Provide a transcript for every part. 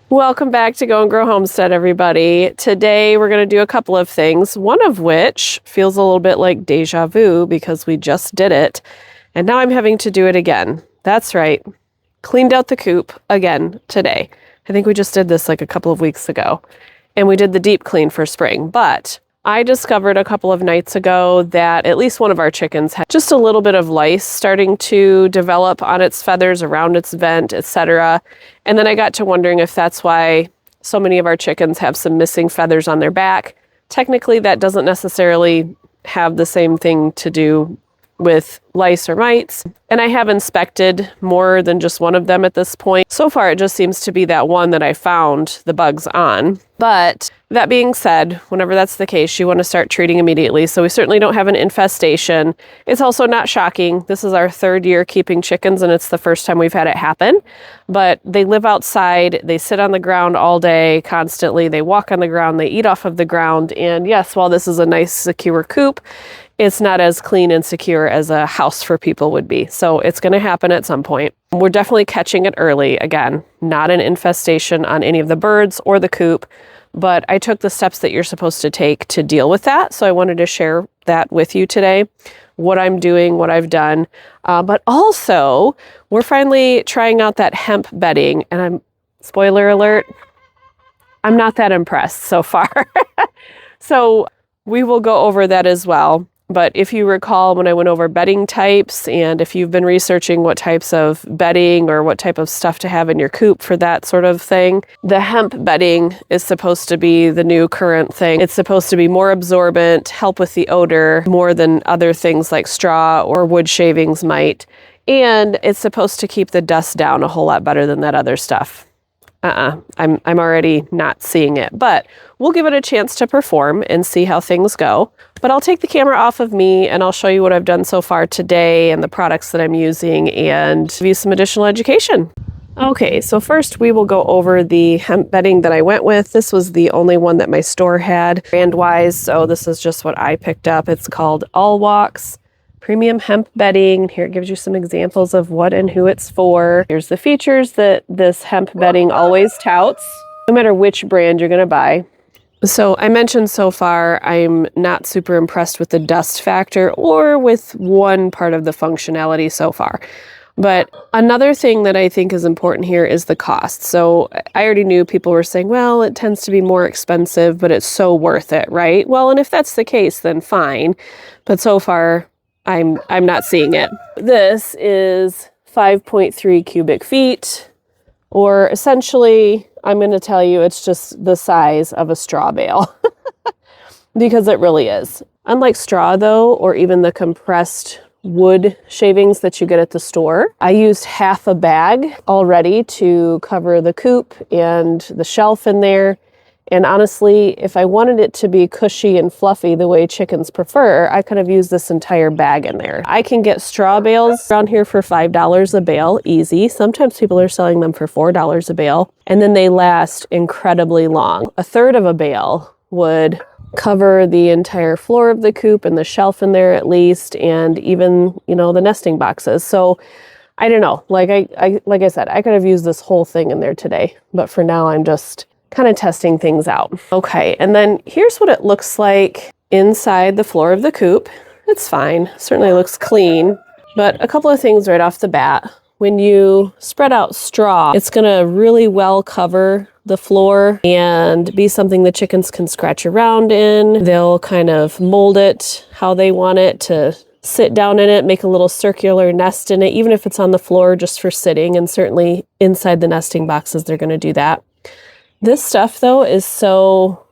Welcome back to Go and Grow Homestead, everybody. Today we're going to do a couple of things, one of which feels a little bit like deja vu because we just did it, and now I'm having to do it again. That's right. Cleaned out the coop again today. I think we just did this like a couple of weeks ago, and we did the deep clean for spring, but I discovered a couple of nights ago that at least one of our chickens had just a little bit of lice starting to develop on its feathers, around its vent, etc. And then I got to wondering if that's why so many of our chickens have some missing feathers on their back. Technically, that doesn't necessarily have the same thing to do with lice or mites. And I have inspected more than just one of them at this point. So far, it just seems to be that one that I found the bugs on. But that being said, whenever that's the case, you want to start treating immediately. So we certainly don't have an infestation. It's also not shocking. This is our third year keeping chickens, and it's the first time we've had it happen. But they live outside. They sit on the ground all day, constantly. They walk on the ground. They eat off of the ground. And yes, while this is a nice, secure coop, it's not as clean and secure as a house for people would be. So it's going to happen at some point. We're definitely catching it early. Again, not an infestation on any of the birds or the coop, but I took the steps that you're supposed to take to deal with that. So I wanted to share that with you today, what I'm doing, what I've done. But also, we're finally trying out that hemp bedding, and spoiler alert, I'm not that impressed so far. So we will go over that as well. But if you recall when I went over bedding types, and if you've been researching what types of bedding or what type of stuff to have in your coop for that sort of thing, the hemp bedding is supposed to be the new current thing. It's supposed to be more absorbent, help with the odor more than other things like straw or wood shavings might. And it's supposed to keep the dust down a whole lot better than that other stuff. I'm already not seeing it, but we'll give it a chance to perform and see how things go. But I'll take the camera off of me and I'll show you what I've done so far today and the products that I'm using and give you some additional education. Okay, so first we will go over the hemp bedding that I went with. This was the only one that my store had brand-wise, so this is just what I picked up. It's called All Walks Premium Hemp Bedding. Here it gives you some examples of what and who it's for. Here's the features that this hemp bedding always touts, no matter which brand you're going to buy. So I mentioned so far, I'm not super impressed with the dust factor or with one part of the functionality so far. But another thing that I think is important here is the cost. So I already knew people were saying, well, it tends to be more expensive, but it's so worth it, right? Well, and if that's the case, then fine. But so far, I'm not seeing it. This is 5.3 cubic feet, or essentially, I'm going to tell you it's just the size of a straw bale, because it really is. Unlike straw though, or even the compressed wood shavings that you get at the store, I used half a bag already to cover the coop and the shelf in there. And honestly, if I wanted it to be cushy and fluffy the way chickens prefer, I could have used this entire bag in there. I can get straw bales around here for $5 a bale, easy. Sometimes people are selling them for $4 a bale, and then they last incredibly long. A third of a bale would cover the entire floor of the coop and the shelf in there at least, and even, the nesting boxes. So I don't know, like I said, I could have used this whole thing in there today, but for now I'm just kind of testing things out. Okay, and then here's what it looks like inside the floor of the coop. It's fine, certainly looks clean, but a couple of things right off the bat. When you spread out straw, it's gonna really well cover the floor and be something the chickens can scratch around in. They'll kind of mold it how they want it to sit down in it, make a little circular nest in it, even if it's on the floor just for sitting, and certainly inside the nesting boxes, they're gonna do that. This stuff, though, is so,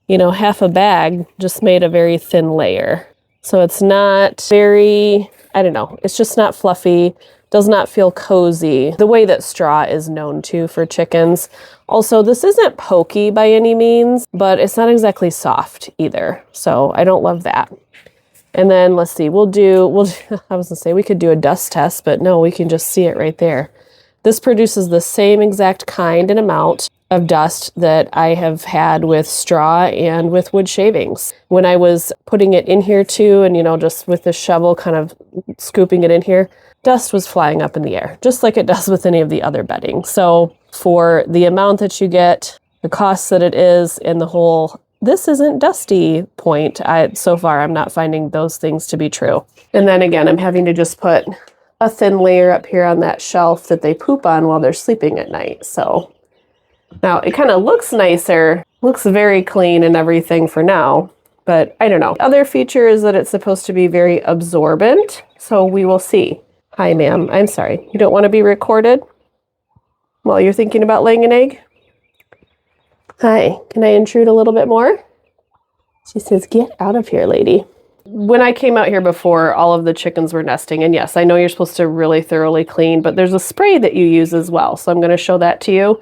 half a bag just made a very thin layer. So it's not very, it's just not fluffy, does not feel cozy, the way that straw is known to for chickens. Also, this isn't pokey by any means, but it's not exactly soft either. So I don't love that. And then let's see, I was gonna say we could do a dust test, but no, we can just see it right there. This produces the same exact kind and amount of dust that I have had with straw and with wood shavings. When I was putting it in here too, and just with the shovel kind of scooping it in here, dust was flying up in the air, just like it does with any of the other bedding. So for the amount that you get, the cost that it is, and the whole this isn't dusty point. So far, I'm not finding those things to be true. And then again, I'm having to just put a thin layer up here on that shelf that they poop on while they're sleeping at night. So now it kind of looks nicer, looks very clean and everything for now, but I don't know. Other feature is that it's supposed to be very absorbent, so we will see. Hi, ma'am. I'm sorry. You don't want to be recorded while you're thinking about laying an egg? Hi, can I intrude a little bit more? She says, get out of here, lady. When I came out here before, all of the chickens were nesting. And yes, I know you're supposed to really thoroughly clean, but there's a spray that you use as well. So I'm going to show that to you.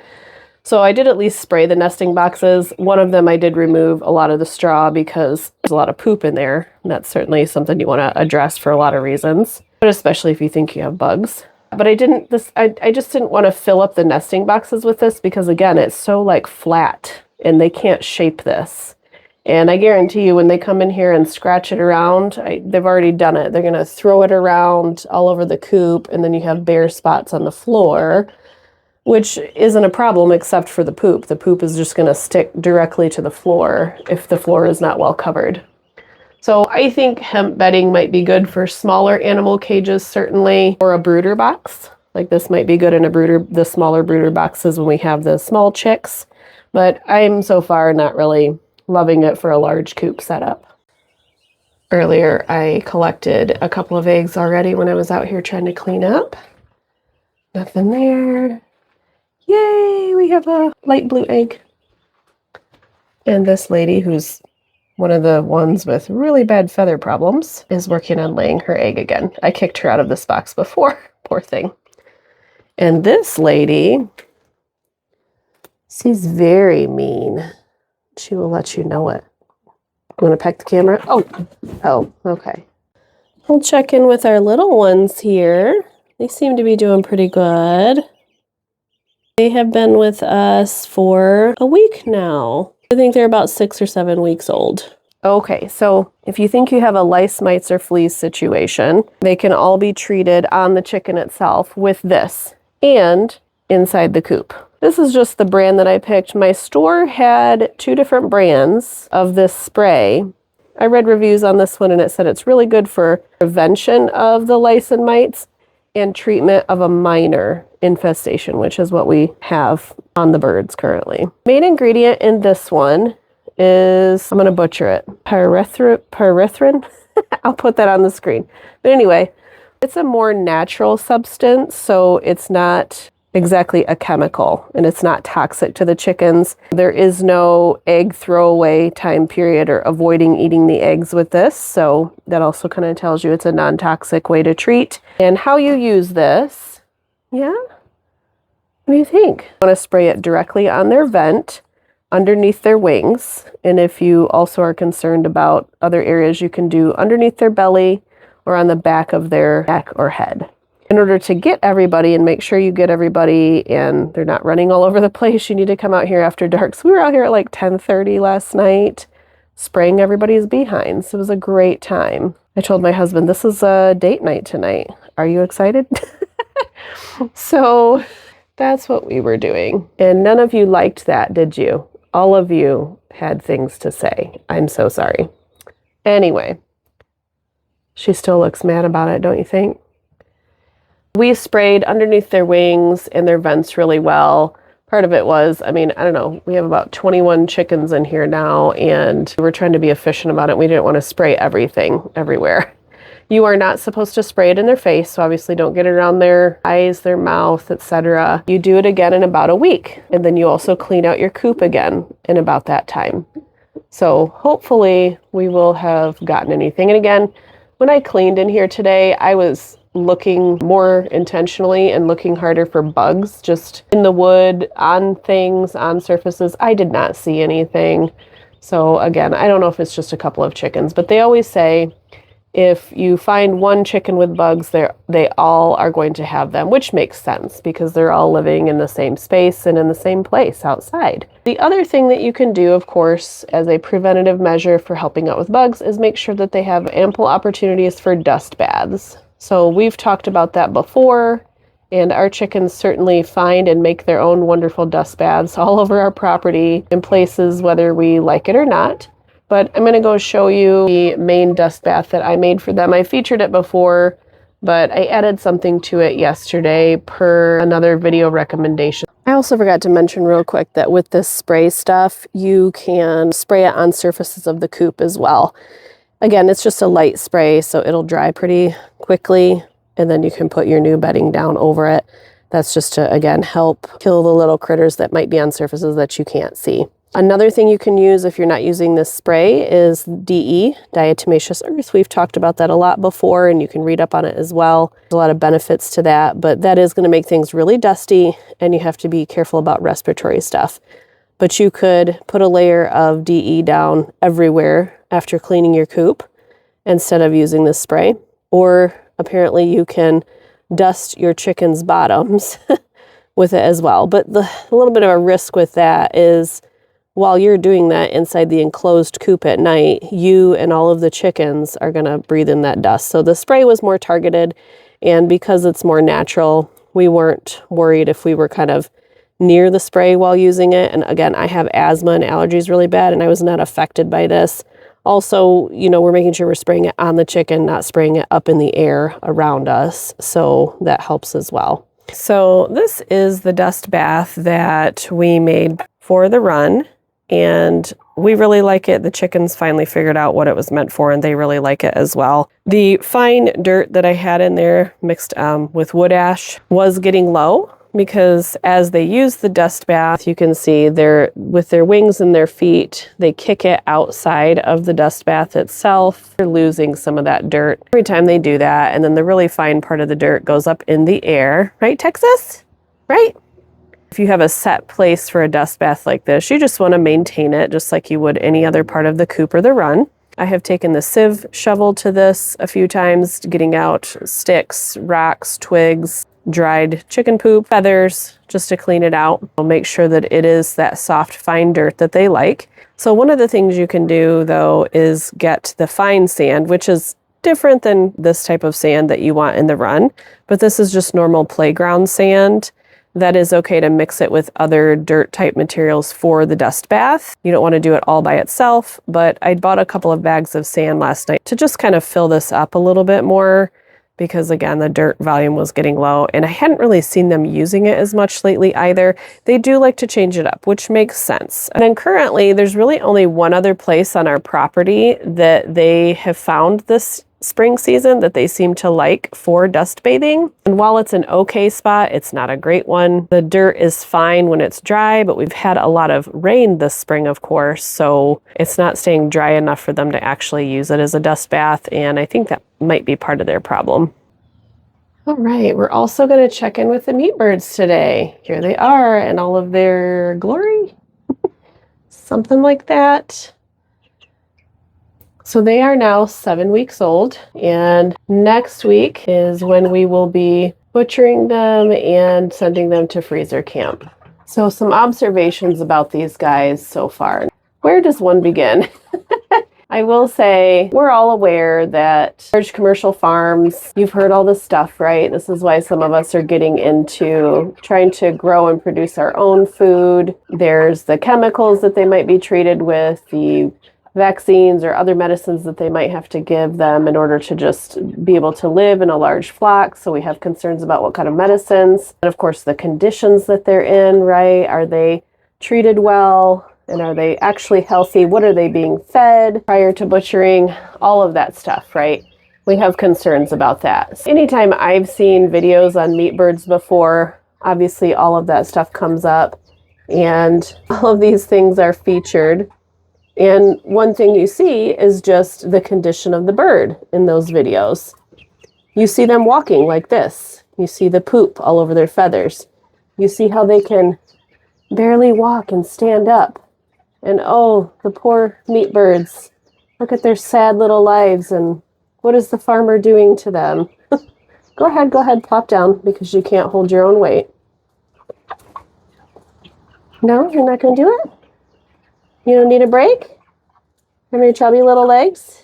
So I did at least spray the nesting boxes. One of them I did remove a lot of the straw because there's a lot of poop in there. And that's certainly something you want to address for a lot of reasons, but especially if you think you have bugs. But I just didn't want to fill up the nesting boxes with this because, again, it's so like flat and they can't shape this. And I guarantee you when they come in here and scratch it around, they've already done it. They're going to throw it around all over the coop, and then you have bare spots on the floor, which isn't a problem except for the poop. The poop is just going to stick directly to the floor if the floor is not well covered. So I think hemp bedding might be good for smaller animal cages, certainly, or a brooder box. Like this might be good in the smaller brooder boxes when we have the small chicks. But I'm so far not really loving it for a large coop setup. Earlier, I collected a couple of eggs already when I was out here trying to clean up. Nothing there. Yay, we have a light blue egg. And this lady, who's one of the ones with really bad feather problems, is working on laying her egg again. I kicked her out of this box before, poor thing. And this lady, she's very mean. She will let you know it. You want to peck the camera? Oh, okay. We'll check in with our little ones here. They seem to be doing pretty good. They have been with us for a week now. I think they're about 6 or 7 weeks old. Okay, so if you think you have a lice, mites, or fleas situation, they can all be treated on the chicken itself with this and inside the coop. This is just the brand that I picked. My store had 2 different brands of this spray. I read reviews on this one and it said it's really good for prevention of the lice and mites and treatment of a minor infestation, which is what we have on the birds currently. Main ingredient in this one is, I'm going to butcher it, pyrethrin. I'll put that on the screen. But anyway, it's a more natural substance, so it's not exactly a chemical and it's not toxic to the chickens. There is no egg throwaway time period or avoiding eating the eggs with this, so that also kind of tells you it's a non-toxic way to treat. And how you use this, yeah? What do you think? You want to spray it directly on their vent, underneath their wings, and if you also are concerned about other areas, you can do underneath their belly or on the back of their neck or head. In order to get everybody and make sure you get everybody and they're not running all over the place, you need to come out here after dark. So we were out here at like 10:30 last night, spraying everybody's behinds. It was a great time. I told my husband, this is a date night tonight. Are you excited? So that's what we were doing. And none of you liked that, did you? All of you had things to say. I'm so sorry. Anyway, she still looks mad about it, don't you think? We sprayed underneath their wings and their vents really well. Part of it was, I don't know, we have about 21 chickens in here now, and we were trying to be efficient about it. We didn't want to spray everything everywhere. You are not supposed to spray it in their face, so obviously don't get it around their eyes, their mouth, etc. You do it again in about a week, and then you also clean out your coop again in about that time. So hopefully we will have gotten anything. And again, when I cleaned in here today, I was looking more intentionally and looking harder for bugs just in the wood, on things, on surfaces. I did not see anything. So again, I don't know if it's just a couple of chickens, but they always say if you find one chicken with bugs, they all are going to have them, which makes sense because they're all living in the same space and in the same place outside. The other thing that you can do, of course, as a preventative measure for helping out with bugs is make sure that they have ample opportunities for dust baths. So we've talked about that before, And our chickens certainly find and make their own wonderful dust baths all over our property in places whether we like it or not. But I'm going to go show you the main dust bath that I made for them. I featured it before, but I added something to it yesterday per another video recommendation. I also forgot to mention real quick that with this spray stuff, you can spray it on surfaces of the coop as well. Again, it's just a light spray, so it'll dry pretty quickly, and then you can put your new bedding down over it. That's just to, again, help kill the little critters that might be on surfaces that you can't see. Another thing you can use if you're not using this spray is DE, diatomaceous earth. We've talked about that a lot before, and you can read up on it as well. There's a lot of benefits to that, but that is going to make things really dusty, and you have to be careful about respiratory stuff. But you could put a layer of DE down everywhere after cleaning your coop instead of using this spray. Or apparently you can dust your chickens' bottoms with it as well. But a little bit of a risk with that is while you're doing that inside the enclosed coop at night, you and all of the chickens are going to breathe in that dust. So the spray was more targeted, and because it's more natural, we weren't worried if we were kind of near the spray while using it. And again, I have asthma and allergies really bad, and I was not affected by this. Also, we're making sure we're spraying it on the chicken, not spraying it up in the air around us. So that helps as well. So this is the dust bath that we made for the run, and we really like it. The chickens finally figured out what it was meant for, and they really like it as well. The fine dirt that I had in there mixed with wood ash was getting low, because as they use the dust bath, you can see with their wings and their feet, they kick it outside of the dust bath itself. They're losing some of that dirt every time they do that, and then the really fine part of the dirt goes up in the air. Right, Texas? Right? If you have a set place for a dust bath like this, you just want to maintain it just like you would any other part of the coop or the run. I have taken the sieve shovel to this a few times, getting out sticks, rocks, twigs, dried chicken poop, feathers, just to clean it out. I'll make sure that it is that soft, fine dirt that they like. So one of the things you can do, though, is get the fine sand, which is different than this type of sand that you want in the run, but this is just normal playground sand. That is okay to mix it with other dirt type materials for the dust bath. You don't want to do it all by itself, but I bought a couple of bags of sand last night to just kind of fill this up a little bit more, because again, the dirt volume was getting low, and I hadn't really seen them using it as much lately either. They do like to change it up, which makes sense. And then currently, there's really only one other place on our property that they have found this spring season that they seem to like for dust bathing. And while it's an okay spot, it's not a great one. The dirt is fine when it's dry, but we've had a lot of rain this spring, of course, so it's not staying dry enough for them to actually use it as a dust bath, and I think that might be part of their problem. All right, we're also going to check in with the meat birds today. Here they are in all of their glory. Something like that. So they are now 7 weeks old, and next week is when we will be butchering them and sending them to freezer camp. So some observations about these guys so far. Where does one begin? I will say we're all aware that large commercial farms, you've heard all this stuff, right? This is why some of us are getting into trying to grow and produce our own food. There's the chemicals that they might be treated with, the vaccines or other medicines that they might have to give them in order to just be able to live in a large flock. So we have concerns about what kind of medicines, and of course the conditions that they're in, right? Are they treated well? And are they actually healthy? What are they being fed prior to butchering? All of that stuff, right? We have concerns about that. Anytime I've seen videos on meat birds before, obviously all of that stuff comes up, and all of these things are featured. And one thing you see is just the condition of the bird in those videos. You see them walking like this. You see the poop all over their feathers. You see how they can barely walk and stand up. And oh, the poor meat birds. Look at their sad little lives, and what is the farmer doing to them? Go ahead, plop down, because you can't hold your own weight. No, you're not going to do it? You don't need a break? From your chubby little legs?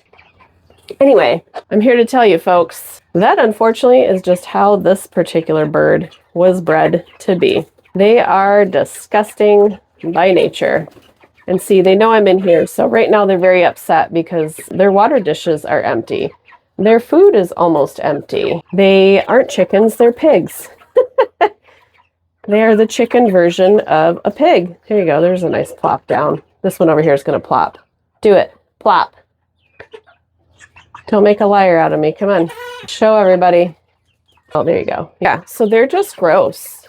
Anyway, I'm here to tell you folks, that unfortunately is just how this particular bird was bred to be. They are disgusting by nature. And see, they know I'm in here, so right now they're very upset because their water dishes are empty. Their food is almost empty. They aren't chickens, they're pigs. They are the chicken version of a pig. Here you go, there's a nice plop down. This one over here is going to plop. Do it. Plop. Don't make a liar out of me. Come on. Show everybody. Oh, there you go. Yeah, so they're just gross.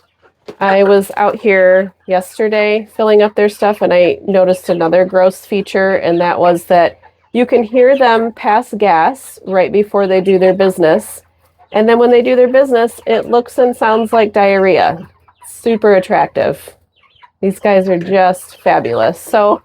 I was out here yesterday filling up their stuff, and I noticed another gross feature, and that was that you can hear them pass gas right before they do their business. And then when they do their business, it looks and sounds like diarrhea. Super attractive. These guys are just fabulous. So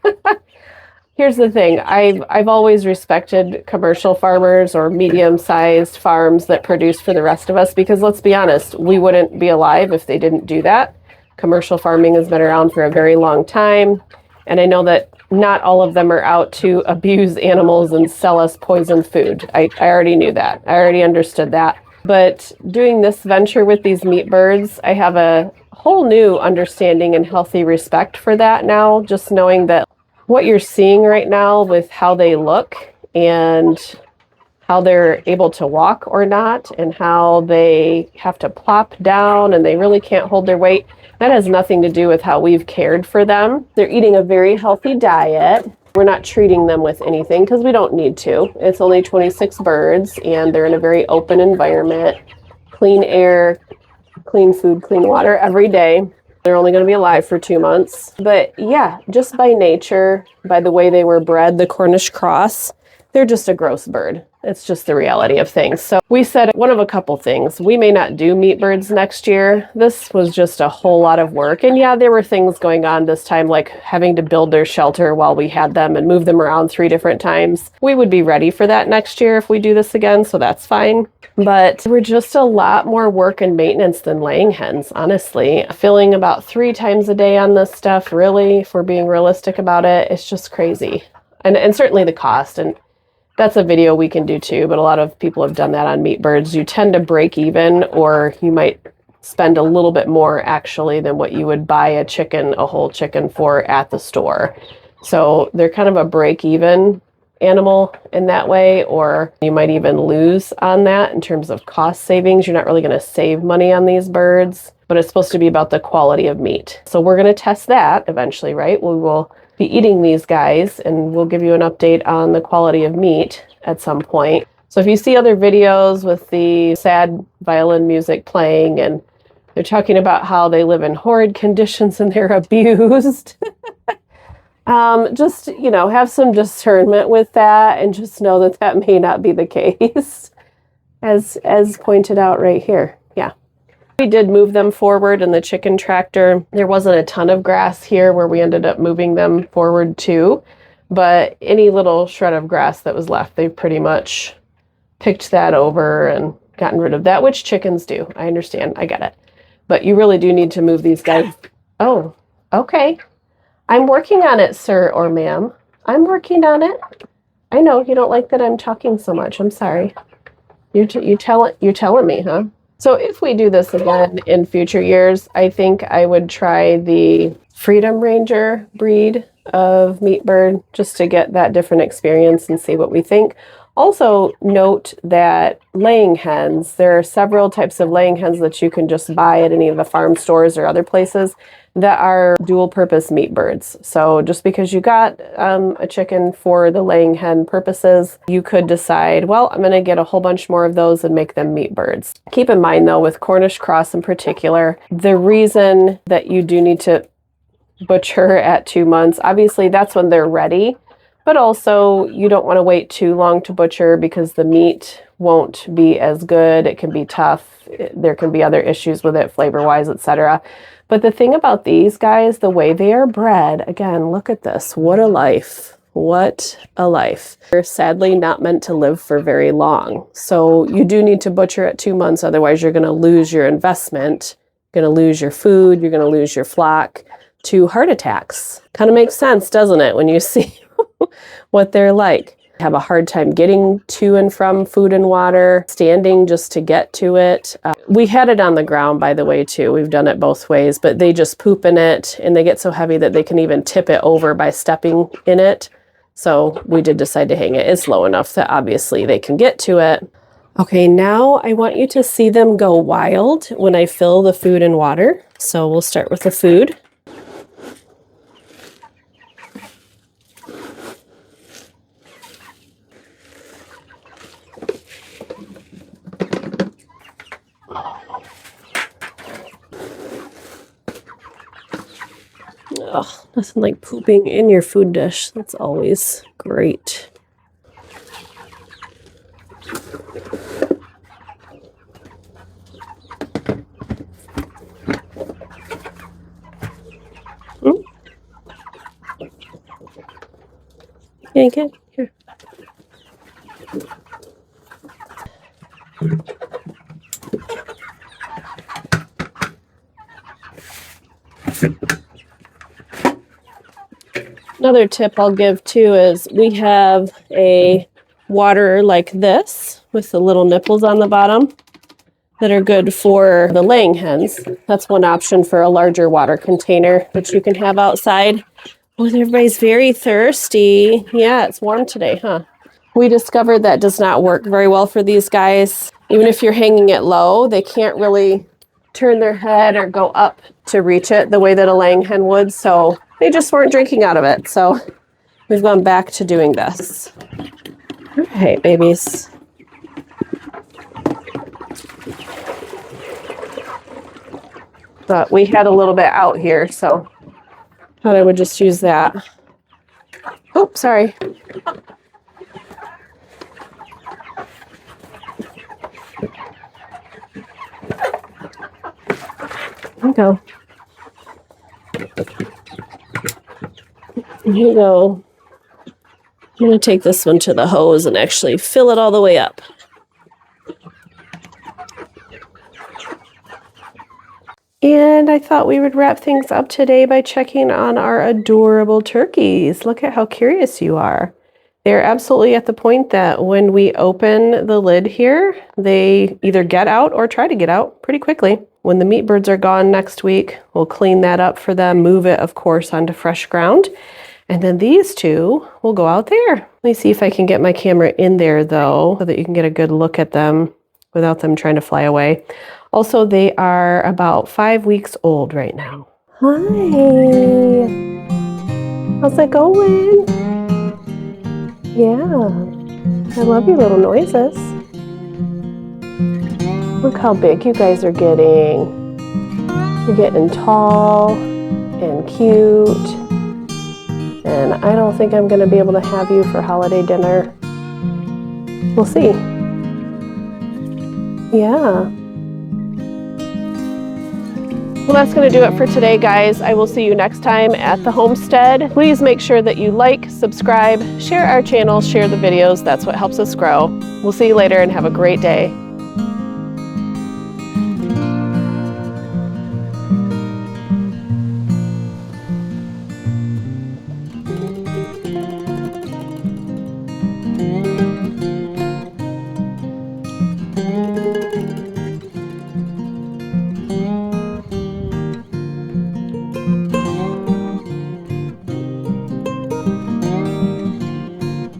here's the thing. I've always respected commercial farmers or medium-sized farms that produce for the rest of us, because let's be honest, we wouldn't be alive if they didn't do that. Commercial farming has been around for a very long time, and I know that not all of them are out to abuse animals and sell us poisoned food. I already knew that. I already understood that. But doing this venture with these meat birds, I have a whole new understanding and healthy respect for that now, just knowing that what you're seeing right now with how they look and how they're able to walk or not, and how they have to plop down and they really can't hold their weight, that has nothing to do with how we've cared for them. They're eating a very healthy diet. We're not treating them with anything because we don't need to. It's only 26 birds and they're in a very open environment, clean air, clean food, clean water every day. They're only going to be alive for 2 months. But yeah, just by nature, by the way they were bred, the Cornish cross, they're just a gross bird. It's just the reality of things. So we said one of a couple things. We may not do meat birds next year. This was just a whole lot of work. And yeah, there were things going on this time, like having to build their shelter while we had them and move them around 3 different times. We would be ready for that next year if we do this again, so that's fine. But we're just a lot more work and maintenance than laying hens, honestly. Filling about 3 times a day on this stuff, really, if we're being realistic about it, it's just crazy. And certainly the cost. And that's a video we can do too, but a lot of people have done that on meat birds. You tend to break even, or you might spend a little bit more actually than what you would buy a whole chicken for at the store. So they're kind of a break even animal in that way, or you might even lose on that in terms of cost savings. You're not really going to save money on these birds, but it's supposed to be about the quality of meat. So we're going to test that eventually, right? We will be eating these guys and we'll give you an update on the quality of meat at some point. So if you see other videos with the sad violin music playing and they're talking about how they live in horrid conditions and they're abused, just, have some discernment with that and just know that that may not be the case, as pointed out right here. Yeah. We did move them forward in the chicken tractor. There wasn't a ton of grass here where we ended up moving them forward too, but any little shred of grass that was left, they pretty much picked that over and gotten rid of that, which chickens do. I understand. I get it. But you really do need to move these guys. Oh, okay. I'm working on it, sir or ma'am. I'm working on it. I know you don't like that I'm talking so much. I'm sorry. You're telling me, huh? So if we do this again in future years, I think I would try the Freedom Ranger breed of meat bird just to get that different experience and see what we think. Also note that laying hens, there are several types of laying hens that you can just buy at any of the farm stores or other places that are dual purpose meat birds. So just because you got a chicken for the laying hen purposes, you could decide, well, I'm going to get a whole bunch more of those and make them meat birds. Keep in mind though, with Cornish cross in particular, the reason that you do need to butcher at 2 months, obviously that's when they're ready, but also you don't want to wait too long to butcher because the meat won't be as good. It can be tough. There can be other issues with it flavor-wise, etc. But the thing about these guys, the way they are bred, again, look at this. What a life. What a life. They're sadly not meant to live for very long. So you do need to butcher at 2 months. Otherwise, you're going to lose your investment. You're going to lose your food. You're going to lose your flock to heart attacks. Kind of makes sense, doesn't it, when you see what they're like. have a hard time getting to and from food and water, standing just to get to it. We had it on the ground, by the way, too. We've done it both ways, but they just poop in it and they get so heavy that they can even tip it over by stepping in it. So we did decide to hang it. It's low enough that obviously they can get to it. Okay, now I want you to see them go wild when I fill the food and water. So we'll start with the food. Ugh, nothing like pooping in your food dish. That's always great. Yank it. Here. Another tip I'll give too is we have a water like this with the little nipples on the bottom that are good for the laying hens. That's one option for a larger water container that you can have outside. Oh, everybody's very thirsty. Yeah, it's warm today, huh? We discovered that does not work very well for these guys. Even if you're hanging it low, they can't really turn their head or go up to reach it the way that a laying hen would. So they just weren't drinking out of it. So we've gone back to doing this. All right, babies. But we had a little bit out here, so thought I would just use that. Oh, sorry. Here you go. Here you go. I'm going to take this one to the hose and actually fill it all the way up. And I thought we would wrap things up today by checking on our adorable turkeys. Look at how curious you are. They're absolutely at the point that when we open the lid here, they either get out or try to get out pretty quickly. When the meat birds are gone next week, we'll clean that up for them, move it, of course, onto fresh ground. And then these two will go out there. Let me see if I can get my camera in there, though, so that you can get a good look at them without them trying to fly away. Also, they are about 5 weeks old right now. Hi. How's it going? Yeah. I love your little noises. Look how big you guys are getting. You're getting tall and cute. And I don't think I'm going to be able to have you for holiday dinner. We'll see. Yeah. Well, that's going to do it for today, guys. I will see you next time at the homestead. Please make sure that you like, subscribe, share our channel, share the videos. That's what helps us grow. We'll see you later and have a great day.